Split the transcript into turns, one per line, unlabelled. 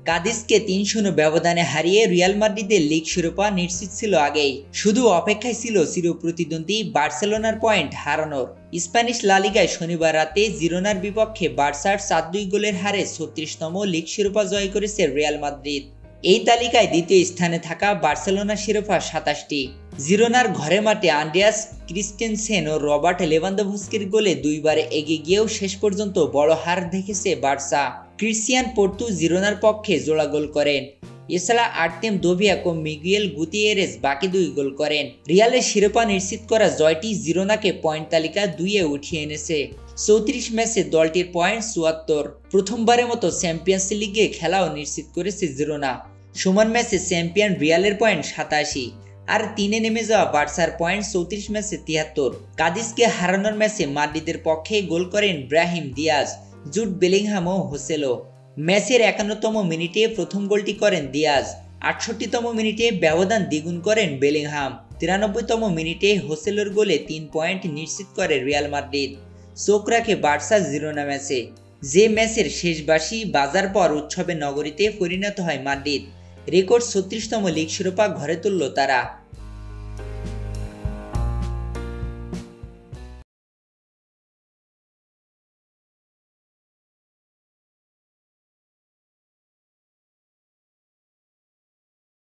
কাদিসকে ৩-০ ব্যবধানে হারিয়ে রিয়াল মাদ্রিদের লিগ শিরোপা নিশ্চিত ছিল আগেই। শুধু অপেক্ষায় ছিল চিরপ্রতিদ্বন্দ্বী বার্সেলোনার পয়েন্ট হারানোর। স্প্যানিশ লা লিগায় শনিবার রাতে জিরোনার বিপক্ষে বার্সার ৪-২ গোলের হারে ৩৬তম লিগ শিরোপা জয় করেছে রিয়াল মাদ্রিদ। এই তালিকায় দ্বিতীয় স্থানে থাকা বার্সেলোনার শিরোপা ২৭টি। জিরোনার ঘরে মাঠে আন্দ্রেয়াস ক্রিস্টেনসেন ও রবার্ট লেভানদোভস্কির গোলে দুইবারে এগিয়ে গিয়েও শেষ পর্যন্ত বড় হার দেখেছে বার্সা। ক্রিস্টিয়ান পোর্তু জিরোনার পক্ষে জোড়া গোল করেন। এছাড়া আর্তেম দোভিয়াক ও মিগুয়েল গুতিয়েরেস বাকি ২ গোল করেন। রিয়ালের শিরোপা নিশ্চিত করা জয়টি জিরোনাকে পয়েন্ট তালিকা ২-এ উঠিয়ে এনেছে। ৩৪ ম্যাচে দলটির পয়েন্ট ৭৪। প্রথমবারের মতো চ্যাম্পিয়ন্স লিগে খেলাও নিশ্চিত করেছে জিরোনা। সমান ম্যাচে চ্যাম্পিয়ন রিয়ালের পয়েন্ট ৮৭। আর ৩-এ নেমে যাওয়া বার্সার পয়েন্ট ৩৪ ম্যাচে ৭৩। কাদিসকে হারানোর ম্যাচে মাদ্রিদের পক্ষে গোল করেন ব্রাহিম দিয়াজ, জুড বেলিংহাম ও হোসেলো। ম্যাচের ৫১তম মিনিটে প্রথম গোলটি করেন দিয়াজ। ৬৮তম মিনিটে ব্যবধান দ্বিগুণ করেন বেলিংহাম। ৯৩তম মিনিটে হোসেলোর গোলে ৩ পয়েন্ট নিশ্চিত করে রিয়াল মাদ্রিদ। চোখ রাখে বার্সা জিরোনা ম্যাচে, যে ম্যাচের শেষ বাঁশি বাজার পর উৎসবের নগরীতে পরিণত হয় মাদ্রিদ। রেকর্ড ৩৬তম লিগ শিরোপা ঘরে তুলল তারা।